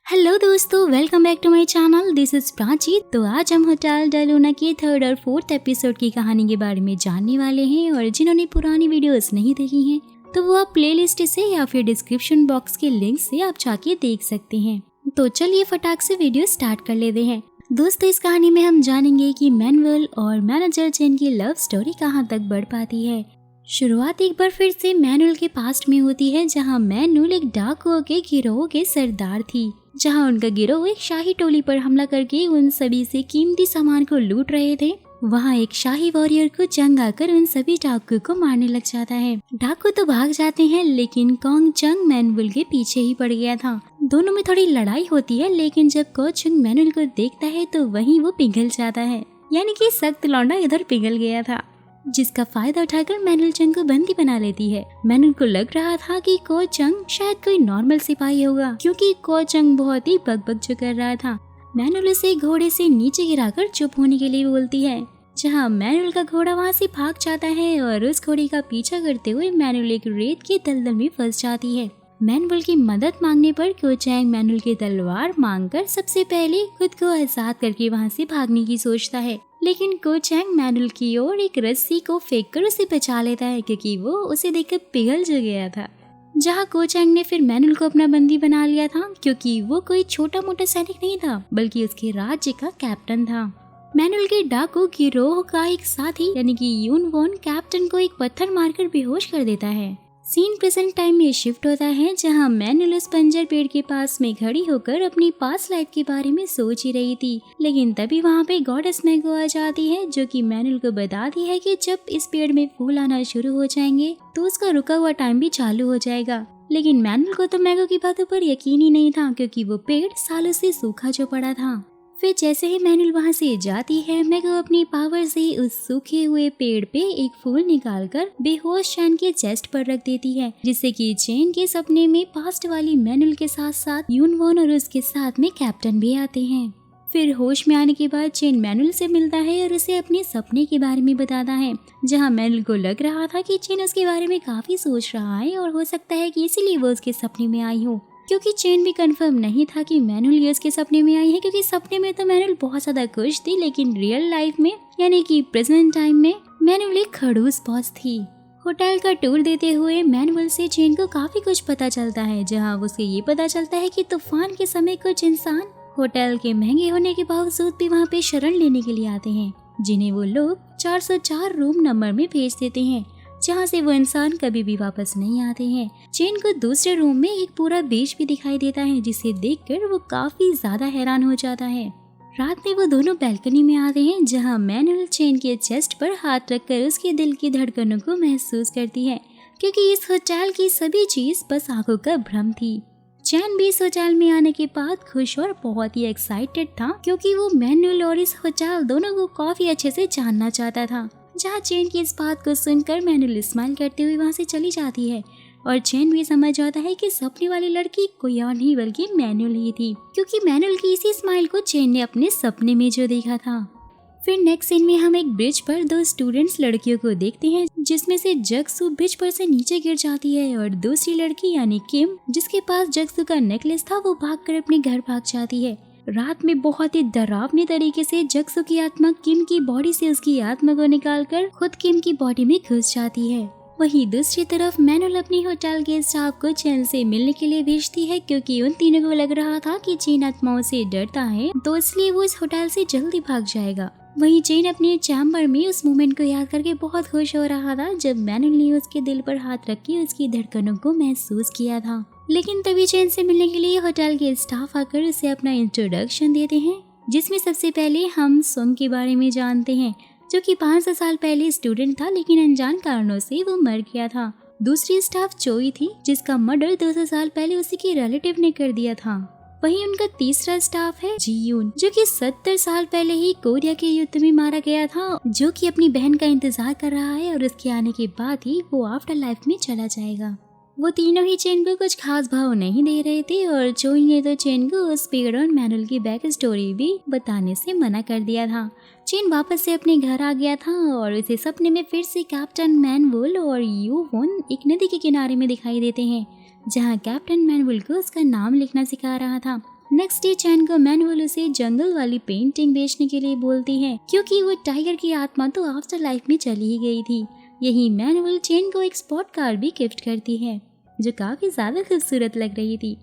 Hello दोस्तों, welcome back to my channel. This is Prachi. तो आज हम होटल डे लूना के थर्ड और फोर्थ एपिसोड की कहानी के बारे में जानने वाले हैं। और जिन्होंने पुरानी वीडियोस नहीं देखी हैं तो वो आप प्लेलिस्ट से या फिर डिस्क्रिप्शन बॉक्स के लिंक से आप जाके देख सकते हैं। तो चलिए फटाक से वीडियो स्टार्ट कर लेते हैं। दोस्तों, इस कहानी में हम जानेंगे कि मैनुअल और मैनेजर चेन की लव स्टोरी कहाँ तक बढ़ पाती है। शुरुआत एक बार फिर से मैनुअल के पास्ट में होती है, जहाँ मैनुअल एक डाकुओं के गिरोह के सरदार थी, जहां उनका गिरोह एक शाही टोली पर हमला करके उन सभी से कीमती सामान को लूट रहे थे। वहां एक शाही वॉरियर को जंग आकर उन सभी डाकुओं को मारने लग जाता है। डाकू तो भाग जाते हैं, लेकिन कॉन्ग चंग मैनुअल के पीछे ही पड़ गया था। दोनों में थोड़ी लड़ाई होती है, लेकिन जब को चंग मैनुअल को देखता है तो वहीं वो पिघल जाता है, यानी कि सख्त लौंडा इधर पिघल गया था, जिसका फायदा उठाकर मैनुअल चंग को बंदी बना लेती है। मैनुअल को लग रहा था कि को चंग शायद कोई नॉर्मल सिपाही होगा, क्योंकि को चंग बहुत ही बकबक जो कर रहा था। मैनुअल उसे घोड़े से नीचे गिराकर चुप होने के लिए बोलती है, जहां मैनुअल का घोड़ा वहां से भाग जाता है और उस घोड़े का पीछा करते हुए मैनुअल एक रेत के दलदल में फंस जाती है। मैनुअल की मदद मांगने पर को चंग मैनुअल की तलवार मांगकर सबसे पहले खुद को आजाद करके वहां से भागने की सोचता है, लेकिन को चंग मैनुअल की ओर एक रस्सी को फेंककर उसे बचा लेता है, क्योंकि वो उसे देखकर पिघल जो गया था। जहां को चंग ने फिर मैनुअल को अपना बंदी बना लिया था, क्योंकि वो कोई छोटा मोटा सैनिक नहीं था, बल्कि उसके राज्य का कैप्टन था। मैनुअल के डाकू गिरोह का एक साथी यानी कि यून वॉन कैप्टन को एक पत्थर मारकर बेहोश कर देता है। सीन प्रेजेंट टाइम में शिफ्ट होता है, जहां मैनुअल उस बंजर पेड़ के पास में खड़ी होकर अपनी पास्ट लाइफ के बारे में सोच ही रही थी। लेकिन तभी वहां पे गॉडेस मैगो आ जाती है, जो कि मैनुअल को बताती है कि जब इस पेड़ में फूल आना शुरू हो जाएंगे तो उसका रुका हुआ टाइम भी चालू हो जाएगा। लेकिन मैनुअल को तो मैगो की बातों पर यकीन ही नहीं था, क्योंकि वो पेड़ सालों से सूखा जो पड़ा था। फिर जैसे ही मैनुअल वहां से जाती है, मैगो अपनी पावर से उस सूखे हुए पेड़ पे एक फूल निकालकर बेहोश चैन के चेस्ट पर रख देती है, जिससे कि चेन के सपने में पास्ट वाली मैनुअल के साथ साथ यून वॉन और उसके साथ में कैप्टन भी आते हैं। फिर होश में आने के बाद चेन मैनुअल से मिलता है और उसे अपने सपने के बारे में बताता है, जहां मैनुअल को लग रहा था कि चेन उसके बारे में काफी सोच रहा है और हो सकता है कि इसीलिए वो उसके सपने में आई हो, क्योंकि चेन भी कंफर्म नहीं था कि मैनुअल ये उसके सपने में आई है, क्योंकि सपने में तो मैनुअल बहुत ज्यादा खुश थी, लेकिन रियल लाइफ में यानी कि प्रेजेंट टाइम में मैनुअल एक खड़ूस बॉस थी। होटल का टूर देते हुए मैनुअल से चेन को काफी कुछ पता चलता है, जहां उसे ये पता चलता है कि तूफान के समय कुछ इंसान होटल के महंगे होने के बावजूद भी वहाँ पे शरण लेने के लिए आते हैं, जिन्हें वो लोग 404 रूम नंबर में भेज देते हैं, जहाँ से वो इंसान कभी भी वापस नहीं आते हैं। चेन को दूसरे रूम में एक पूरा बीच भी दिखाई देता है, जिसे देखकर वो काफी ज्यादा हैरान हो जाता है। रात में वो दोनों बैल्कनी में आते हैं, जहाँ मैनुअल चेन के चेस्ट पर हाथ रखकर उसके दिल की धड़कनों को महसूस करती है, क्योंकि इस होटल की सभी चीज बस आंखों का भ्रम थी। चैन भी इस होटल में आने के बाद खुश और बहुत ही एक्साइटेड था, क्योंकि वो मैनुअल और इस होटल दोनों को काफी अच्छे से जानना चाहता था। जहाँ चेन की इस बात को सुनकर मैनुअल स्माइल करते हुए वहाँ से चली जाती है, और चेन भी समझ जाता है कि सपने वाली लड़की कोई और नहीं बल्कि मैनुअल ही थी, क्योंकि मैनुअल की इसी स्माइल को चेन ने अपने सपने में जो देखा था। फिर नेक्स्ट सीन में हम एक ब्रिज पर दो स्टूडेंट्स लड़कियों को देखते हैं, जिसमें से जगसू ब्रिज पर से नीचे गिर जाती है, और दूसरी लड़की यानी किम, जिसके पास जगसू का नेकलेस था, वो भागकर अपने घर भाग जाती है। रात में बहुत ही डरावने तरीके से जगसू की आत्मा किम की बॉडी से उसकी आत्मा को निकालकर खुद किम की बॉडी में घुस जाती है। वहीं दूसरी तरफ मैनुअल अपनी होटल के स्टाफ को चेन से मिलने के लिए भेजती है, क्योंकि उन तीनों को लग रहा था कि चेन आत्माओं से डरता है, तो इसलिए वो इस होटल से जल्दी भाग जाएगा। वहीं चेन अपने चैम्बर में उस मोमेंट को याद करके बहुत खुश हो रहा था, जब मैनुअल ने उसके दिल पर हाथ रख के उसकी धड़कनों को महसूस किया था। लेकिन तभी चेन से मिलने के लिए होटल के स्टाफ आकर उसे अपना इंट्रोडक्शन देते हैं, जिसमें सबसे पहले हम सोंग के बारे में जानते हैं, जो कि 500 साल पहले स्टूडेंट था, लेकिन अनजान कारणों से वो मर गया था। दूसरी स्टाफ चोई थी, जिसका मर्डर 200 साल पहले उसी के रिलेटिव ने कर दिया था। वहीं उनका तीसरा स्टाफ है जीयून, जो कि 70 साल पहले ही कोरिया के युद्ध में मारा गया था, जो कि अपनी बहन का इंतजार कर रहा है, और उसके आने के बाद ही वो आफ्टर लाइफ में चला जाएगा। वो तीनों ही चेन को कुछ खास भाव नहीं दे रहे थे, और चोई ने तो चेन को उस पेड़ और मैनुअल की बैक स्टोरी भी बताने से मना कर दिया था। चेन वापस से अपने घर आ गया था, और उसे सपने में फिर से कैप्टन मैनुअल और यू वॉन एक नदी के किनारे में दिखाई देते हैं, जहां कैप्टन मैनुअल को उसका नाम लिखना सिखा रहा था। नेक्स्ट डे चैन को मैनुअल उसे जंगल वाली पेंटिंग बेचने के लिए बोलती है, क्योंकि वो टाइगर की आत्मा तो आफ्टर लाइफ में चली ही गई थी। यही मैनुअल चैन को एक स्पॉट कार भी गिफ्ट करती है, जो काफी ज्यादा खूबसूरत लग रही थी।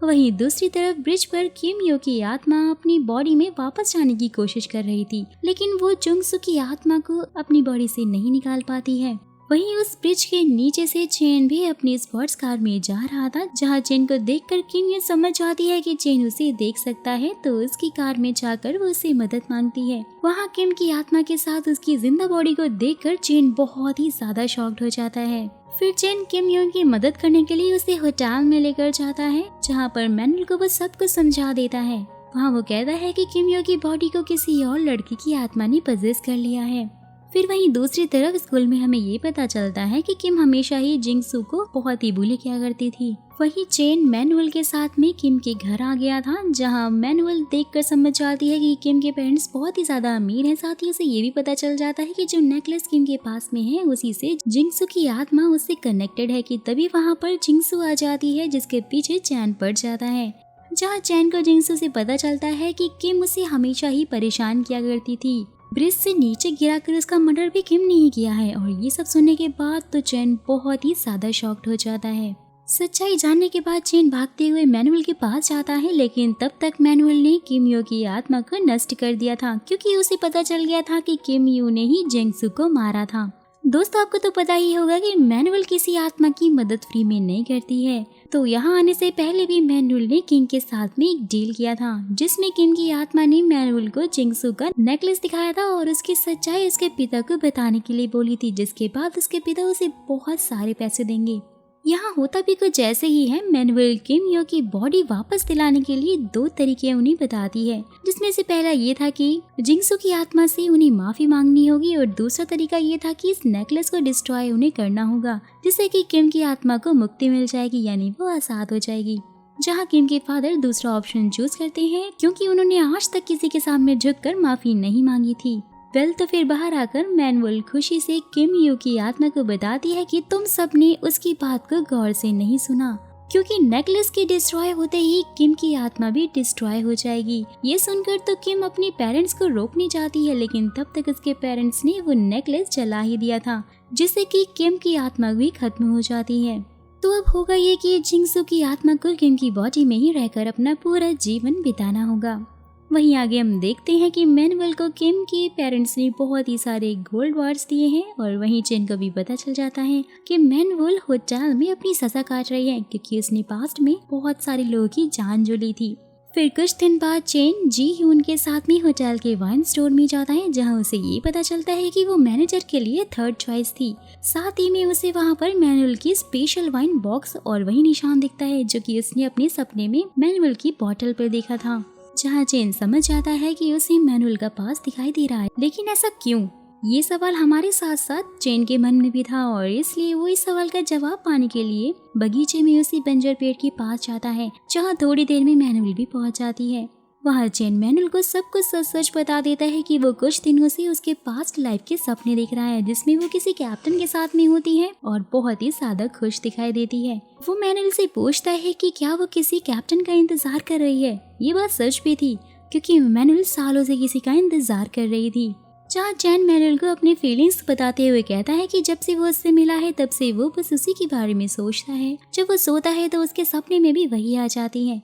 वहीं दूसरी तरफ ब्रिज पर किम यो की आत्मा अपनी बॉडी में वापस जाने की कोशिश कर रही थी, लेकिन वो जुंगसू की आत्मा को अपनी बॉडी से नहीं निकाल पाती है। वहीं उस ब्रिज के नीचे से चेन भी अपनी स्पोर्ट्स कार में जा रहा था, जहां चेन को देखकर किम ये समझ जाती है कि चेन उसे देख सकता है, तो उसकी कार में जाकर वो उससे मदद मांगती है। वहां किम की आत्मा के साथ उसकी जिंदा बॉडी को देखकर चेन बहुत ही ज्यादा शॉक्ड हो जाता है। फिर चेन किम यो की मदद करने के लिए उसे होटल में लेकर जाता है, जहाँ पर मैनुअल को वो सब कुछ समझा देता है। वहाँ वो कहता है कि किम यो की बॉडी को किसी और लड़की की आत्मा ने पजेस कर लिया है। फिर वहीं दूसरी तरफ स्कूल में हमें ये पता चलता है कि किम हमेशा ही जिंगसू को बहुत ही बुली किया करती थी। वहीं चेन मैनुअल के साथ में किम के घर आ गया था, जहां मैनुअल देखकर समझ जाती है कि किम के पेरेंट्स बहुत ही ज्यादा अमीर हैं। साथ ही उसे ये भी पता चल जाता है कि जो नेकलेस किम के पास में है उसी से जिंगसू की आत्मा उससे कनेक्टेड है। कि तभी वहाँ पर जिंगसू आ जाती है, जिसके पीछे चैन पड़ जाता है। जहाँ चैन को जिंगसू से पता चलता है कि किम उसे हमेशा ही परेशान किया करती थी। ब्रिज से नीचे गिराकर उसका मर्डर भी किम ने ही किया है। और ये सब सुनने के बाद तो चैन बहुत ही ज्यादा शॉक्ड हो जाता है। सच्चाई जानने के बाद चेन भागते हुए मैनुअल के पास जाता है, लेकिन तब तक मैनुअल ने किम यो की आत्मा को नष्ट कर दिया था, क्योंकि उसे पता चल गया था कि किम यो ने ही जिंगसू को मारा था। दोस्तों, आपको तो पता ही होगा कि मैनुअल किसी आत्मा की मदद फ्री में नहीं करती है। तो यहाँ आने से पहले भी मैनुअल ने किंग के साथ में एक डील किया था, जिसमें किंग की आत्मा ने मैनुअल को जिंगसू का नेकलेस दिखाया था और उसकी सच्चाई उसके पिता को बताने के लिए बोली थी, जिसके बाद उसके पिता उसे बहुत सारे पैसे देंगे। यहाँ होता भी कुछ ऐसे ही है। मैनुअल किम यो की बॉडी वापस दिलाने के लिए 2 तरीके उन्हें बताती है, जिसमें से पहला ये था कि जिंगसू की आत्मा से उन्हें माफी मांगनी होगी, और दूसरा तरीका ये था कि इस नेकलेस को डिस्ट्रॉय उन्हें करना होगा, जिससे कि किम की आत्मा को मुक्ति मिल जाएगी, यानी वो आजाद हो जाएगी। जहाँ किम के फादर दूसरा ऑप्शन चूज करते हैं, क्योंकि उन्होंने आज तक किसी के सामने झुककर माफी नहीं मांगी थी। तो फिर बाहर आकर मैनुअल खुशी से किम यो की आत्मा को बताती है कि तुम सबने उसकी बात को गौर से नहीं सुना, क्योंकि नेकलेस के डिस्ट्रॉय होते ही किम की आत्मा भी डिस्ट्रॉय हो जाएगी। ये सुनकर तो किम अपने पेरेंट्स को रोकने जाती है, लेकिन तब तक उसके पेरेंट्स ने वो नेकलेस जला ही दिया था, जिससे कि किम की आत्मा भी खत्म हो जाती है। तो अब होगा ये कि जिंगसू की आत्मा को किम की बॉडी में ही रहकर अपना पूरा जीवन बिताना होगा। वहीं आगे हम देखते हैं कि मैनुअल को किम के पेरेंट्स ने बहुत ही सारे गोल्ड बार्स दिए हैं, और वहीं चेन को भी पता चल जाता है कि मैनुअल होटल में अपनी सजा काट रही है, क्योंकि उसने पास्ट में बहुत सारे लोगों की जान जो ली थी। फिर कुछ दिन बाद चेन जी ह्यून के साथ में होटल के वाइन स्टोर में जाता है, जहां उसे ये पता चलता है कि वो मैनेजर के लिए 3rd चॉइस थी। साथ ही में उसे वहां पर मैनुअल की स्पेशल वाइन बॉक्स और वही निशान दिखता है, जो कि उसने अपने सपने में मैनुअल की बॉटल पर देखा था। जहाँ चेन समझ जाता है कि उसे मैनुअल का पास दिखाई दे रहा है, लेकिन ऐसा क्यों? ये सवाल हमारे साथ साथ चेन के मन में भी था, और इसलिए वो इस सवाल का जवाब पाने के लिए बगीचे में उसी बंजर पेड़ के पास जाता है, जहाँ थोड़ी देर में मैनुअल भी पहुँच जाती है। वहाँ चेन मैनुअल को सब कुछ सच सच बता देता है कि वो कुछ दिनों से उसके पास्ट लाइफ के सपने देख रहा है, जिसमें वो किसी कैप्टन के साथ में होती है और बहुत ही ज्यादा खुश दिखाई देती है। वो मैनुअल से पूछता है कि क्या वो किसी कैप्टन का इंतजार कर रही है। ये बात सच भी थी, क्योंकि मैनुअल सालों से किसी का इंतजार कर रही थी। जहाँ चैन मैनुअल को अपनी फीलिंग्स बताते हुए कहता है कि जब से वो उससे मिला है तब से वो बस उसी के बारे में सोचता है। जब वो सोता है तो उसके सपने में भी वही आ जाती है।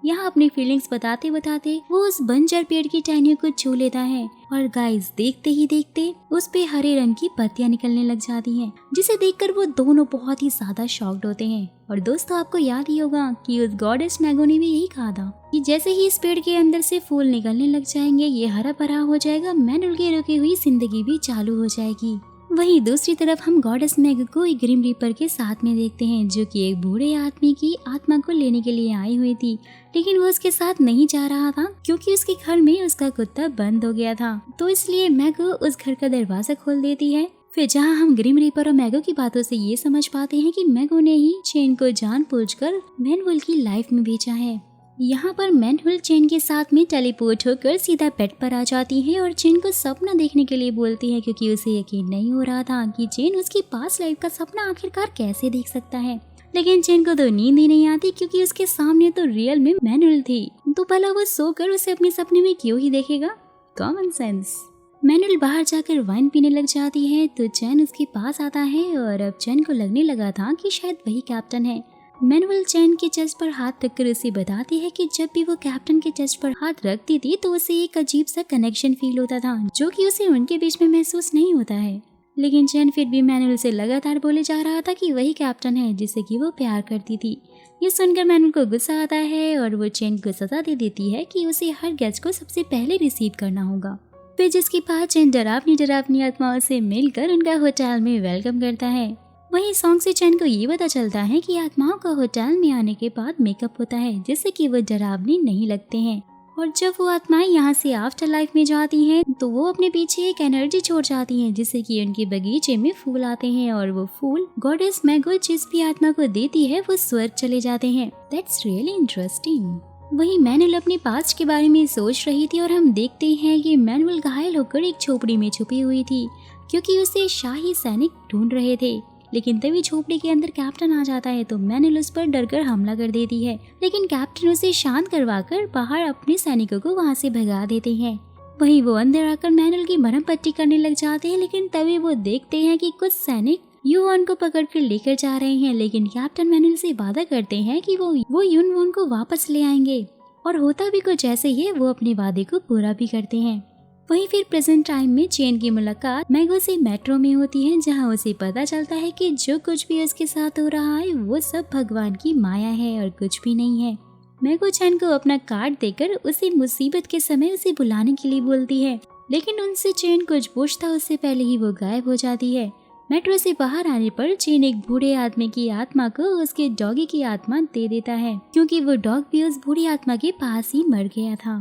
यहाँ अपनी फीलिंग्स बताते बताते वो उस बंजर पेड़ की टहनियों को छू लेता है, और गाइस देखते ही देखते उस पे हरे रंग की पत्तियां निकलने लग जाती हैं, जिसे देखकर वो दोनों बहुत ही ज्यादा शॉक्ड होते हैं। और दोस्तों, आपको याद ही होगा कि उस गॉडेस मैगो ने भी यही कहा था कि जैसे ही इस पेड़ के अंदर से फूल निकलने लग जाएंगे, ये हरा भरा हो जाएगा, मैनुअल की रुकी हुई जिंदगी भी चालू हो जाएगी। वहीं दूसरी तरफ हम गॉडेस मैगो को एक ग्रिम रीपर के साथ में देखते हैं, जो कि एक बूढ़े आदमी की आत्मा को लेने के लिए आई हुई थी, लेकिन वो उसके साथ नहीं जा रहा था, क्योंकि उसके घर में उसका कुत्ता बंद हो गया था। तो इसलिए मैगो उस घर का दरवाजा खोल देती है। फिर जहाँ हम ग्रिम रीपर और मैगो की बातों से ये समझ पाते हैं कि मैगो ने ही चेन को जानबूझकर मैनुअल की लाइफ में भेजा है। यहाँ पर मैनुअल चेन के साथ में टेलीपोर्ट होकर सीधा बेड पर आ जाती है और चेन को सपना देखने के लिए बोलती है, क्योंकि उसे यकीन नहीं हो रहा था कि चेन उसकी पास्ट लाइफ का सपना आखिरकार कैसे देख सकता है। लेकिन चेन को तो नींद ही नहीं आती क्योंकि उसके सामने तो रियल में मैनुअल थी। तो भला वो सोकर उसे अपने सपने में क्यों ही देखेगा? Common sense. मैनुअल बाहर जाकर वाइन पीने लग जाती है तो चैन उसके पास आता है और अब चैन को लगने लगा था कि शायद वही कैप्टन है। मैनुअल चैन के चेस्ट पर हाथ रखकर उसे बताती है कि जब भी वो कैप्टन के चेस्ट पर हाथ रखती थी तो उसे एक अजीब सा कनेक्शन फील होता था जो कि उसे उनके बीच में महसूस नहीं होता है। लेकिन चैन फिर भी मैनुअल से लगातार बोले जा रहा था कि वही कैप्टन है जिससे कि वो प्यार करती थी। ये सुनकर मैनुअल को गुस्सा आता है और वो चैन को सजा दे देती है कि उसे हर गेस्ट को सबसे पहले रिसीव करना होगा। फिर जिसके बाद चैन डरावनी आत्माओं से मिलकर उनका होटल में वेलकम करता है। वहीं सॉन्ग से चैन को ये पता चलता है कि आत्माओं का होटल में आने के बाद मेकअप होता है जिससे कि वो डरावनी नहीं लगते हैं। और जब वो आत्माएं यहाँ से आफ्टर लाइफ में जाती हैं तो वो अपने पीछे एक एनर्जी छोड़ जाती हैं जिससे कि उनके बगीचे में फूल आते हैं और वो फूल गॉडेस मैगो जिस भी आत्मा को देती है वो स्वर्ग चले जाते हैं। That's really interesting. वहीं मैनुअल अपने पास्ट के बारे में सोच रही थी और हम देखते हैं कि मैनुअल घायल होकर एक झोपड़ी में छुपी हुई थी क्योंकि उसे शाही सैनिक ढूंढ रहे थे। लेकिन तभी झोपड़ी के अंदर कैप्टन आ जाता है तो मैनुअल उस पर डरकर हमला कर देती है। लेकिन कैप्टन उसे शांत करवाकर बाहर अपने सैनिकों को वहां से भगा देते हैं। वहीं वो अंदर आकर मैनुअल की मरहम पट्टी करने लग जाते हैं। लेकिन तभी वो देखते हैं कि कुछ सैनिक यून को पकड़कर लेकर जा रहे हैं। लेकिन कैप्टन मैनुअल से वादा करते हैं कि वो यून को वापस ले आएंगे और होता भी कुछ ऐसे ही है, वो अपने वादे को पूरा भी करते हैं। वहीं फिर प्रेजेंट टाइम में चेन की मुलाकात मैगो से मेट्रो में होती है जहां उसे पता चलता है कि जो कुछ भी उसके साथ हो रहा है वो सब भगवान की माया है और कुछ भी नहीं है। मैगो चैन को अपना कार्ड देकर उसे मुसीबत के समय उसे बुलाने के लिए बोलती है। लेकिन उनसे चेन कुछ पूछता उससे पहले ही वो गायब हो जाती है। मेट्रो से बाहर आने पर चेन एक बूढ़े आदमी की आत्मा को उसके डॉगी की आत्मा दे देता है क्योंकि वो डॉग भी उस बूढ़ी आत्मा के पास ही मर गया था।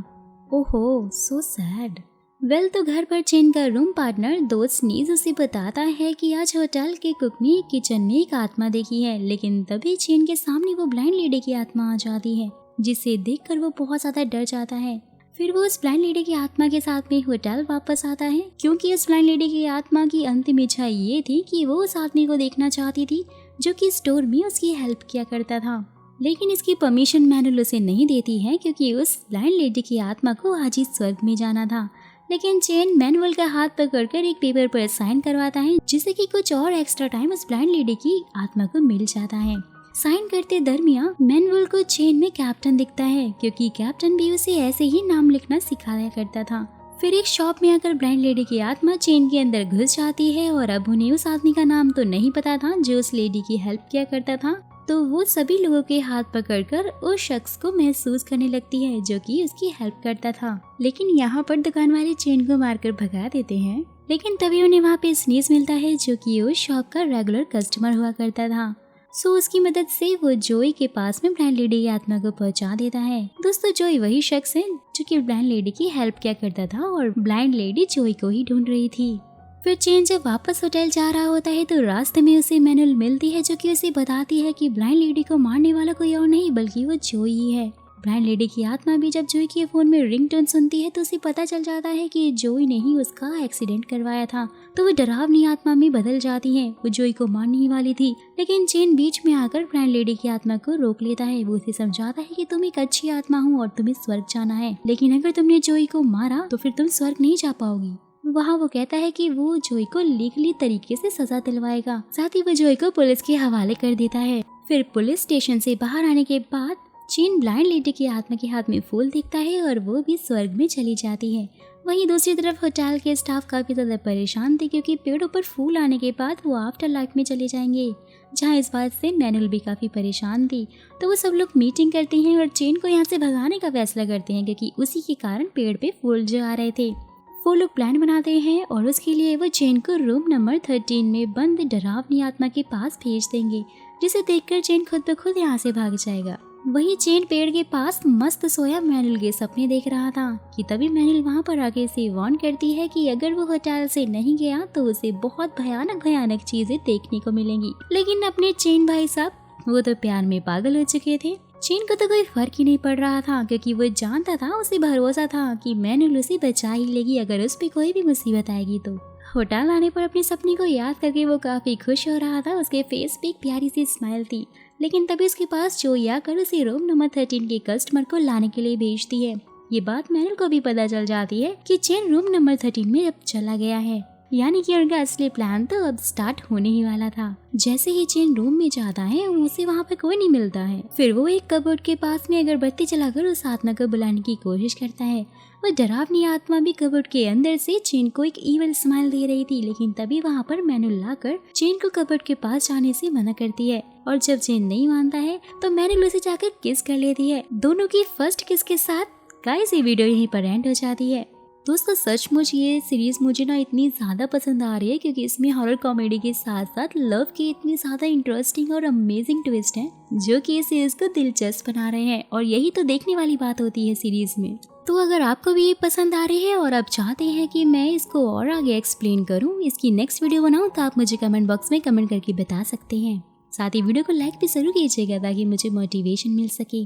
ओहो, सो सैड। वेल तो घर पर चेन का रूम पार्टनर दोस्त नीज उसे बताता है कि आज होटल के कुक ने किचन में एक आत्मा देखी है। लेकिन तभी चेन के सामने वो ब्लाइंड लेडी की आत्मा आ जाती है जिसे देखकर वो बहुत ज्यादा डर जाता है। फिर वो उस ब्लाइंड लेडी की आत्मा के साथ में होटल वापस आता है क्योंकि उस ब्लाइंड लेडी की आत्मा की अंतिम इच्छा ये थी कि वो उस आदमी को देखना चाहती थी जो कि स्टोर में उसकी हेल्प किया करता था। लेकिन इसकी परमिशन मैनुअल उसे नहीं देती है क्योंकि उस ब्लाइंड लेडी की आत्मा को आज ही स्वर्ग में जाना था। लेकिन चेन मैनुअल का हाथ पकड़कर एक पेपर पर साइन करवाता है जिससे कि कुछ और एक्स्ट्रा टाइम उस ब्लाइंड लेडी की आत्मा को मिल जाता है। साइन करते दरमियान मैनुअल को चेन में कैप्टन दिखता है क्योंकि कैप्टन भी उसे ऐसे ही नाम लिखना सिखाया करता था। फिर एक शॉप में आकर ब्लाइंड लेडी की आत्मा चेन के अंदर घुस जाती है और अब उन्हें उस आदमी का नाम तो नहीं पता था जो उस लेडी की हेल्प किया करता था। तो वो सभी लोगों के हाथ पकड़कर उस शख्स को महसूस करने लगती है जो कि उसकी हेल्प करता था। लेकिन यहाँ पर दुकान वाले चेन को मारकर भगा देते हैं। लेकिन तभी उन्हें वहाँ पे स्नीज मिलता है जो कि उस शॉप का रेगुलर कस्टमर हुआ करता था। सो उसकी मदद से वो जोई के पास में ब्लाइंड लेडी की आत्मा को पहुंचा देता है। दोस्तों, जोई वही शख्स है जो कि ब्लाइंड लेडी की हेल्प किया करता था और ब्लाइंड लेडी जोई को ही ढूंढ रही थी। फिर चेन जब वापस होटल जा रहा होता है तो रास्ते में उसे मैनुअल मिलती है जो कि उसे बताती है कि ब्लाइंड लेडी को मारने वाला कोई और नहीं बल्कि वो जोई ही है। ब्लाइंड लेडी की आत्मा भी जब जोई के फोन में रिंगटोन सुनती है तो उसे पता चल जाता है कि जोई ने ही उसका एक्सीडेंट करवाया था। तो वो डरावनी आत्मा में बदल जाती है। वो जोई को मारने ही वाली थी लेकिन चेन बीच में आकर ब्लाइंड लेडी की आत्मा को रोक लेता है। वो उसे समझाता है कि तुम एक अच्छी आत्मा हो और तुम्हें स्वर्ग जाना है, लेकिन अगर तुमने जोई को मारा तो फिर तुम स्वर्ग नहीं जा पाओगी। वहाँ वो कहता है कि वो जोई को लीगली तरीके से सजा दिलवाएगा। साथ ही वो जोई को पुलिस के हवाले कर देता है। फिर पुलिस स्टेशन से बाहर आने के बाद चेन ब्लाइंड लेडी की आत्मा के हाथ में फूल दिखता है और वो भी स्वर्ग में चली जाती है। वहीं दूसरी तरफ होटल के स्टाफ काफी ज्यादा परेशान थे क्योंकि पेड़ों पर फूल आने के बाद वो आफ्टर लाइफ में चले जाएंगे, जहाँ इस बात से मैनुअल भी काफी परेशान थी। तो वो सब लोग मीटिंग करते हैं और चेन को यहाँ से भगाने का फैसला करते हैं क्योंकि उसी के कारण पेड़ पे फूल जो आ रहे थे। वो लोग प्लान बनाते हैं और उसके लिए वो चेन को रूम नंबर 13 में बंद डरावनी आत्मा के पास भेज देंगे, जिसे देखकर चेन खुद ब खुद यहाँ से भाग जाएगा। वही चेन पेड़ के पास मस्त सोया मैनुअल के सपने देख रहा था कि तभी मैनुअल वहाँ पर आके इसे वार्न करती है कि अगर वो होटल से नहीं गया तो उसे बहुत भयानक चीजें देखने को मिलेंगी। लेकिन अपने चेन भाई साहब वो तो प्यार में पागल हो चुके थे। चेन को तो कोई फर्क ही नहीं पड़ रहा था क्योंकि वो जानता था, उसे भरोसा था कि मैनुअल उसे बचा ही लेगी अगर उस पर कोई भी मुसीबत आएगी तो। होटल आने पर अपने सपने को याद करके वो काफी खुश हो रहा था। उसके फेस पे एक प्यारी सी स्माइल थी। लेकिन तभी उसके पास जोई आकर उसे रूम नंबर 13 के कस्टमर को लाने के लिए भेजती है। ये बात मैनुअल को भी पता चल जाती है कि चेन रूम नंबर 13 में अब चला गया है, यानी कि उनका असली प्लान तो अब स्टार्ट होने ही वाला था। जैसे ही चेन रूम में जाता है उसे वहाँ पे कोई नहीं मिलता है। फिर वो एक कबर्ड के पास में अगरबत्ती जलाकर उस आत्मा को बुलाने की कोशिश करता है। वो डरावनी आत्मा भी कबर्ड के अंदर से चेन को एक इविल स्माइल दे रही थी, लेकिन तभी वहाँ पर मैनुअल लाकर चेन को कबर्ड के पास जाने से मना करती है। और जब चेन नहीं मानता है तो मैनुअल उसे जाकर किस कर लेती है। दोनों की फर्स्ट किस के साथ गाइस ये वीडियो यहीं पर एंड हो जाती है। दोस्तों सचमुच ये सीरीज मुझे ना इतनी ज़्यादा पसंद आ रही है क्योंकि इसमें हॉरर कॉमेडी के साथ साथ लव के इतनी ज़्यादा इंटरेस्टिंग और अमेजिंग ट्विस्ट हैं जो कि इस सीरीज को दिलचस्प बना रहे हैं, और यही तो देखने वाली बात होती है सीरीज में। तो अगर आपको भी ये पसंद आ रही है और आप चाहते हैं कि मैं इसको और आगे एक्सप्लेन करूँ, इसकी नेक्स्ट वीडियो बनाऊँ, तो आप मुझे कमेंट बॉक्स में कमेंट करके बता सकते हैं। साथ ही वीडियो को लाइक भी जरूर कीजिएगा ताकि मुझे मोटिवेशन मिल सके।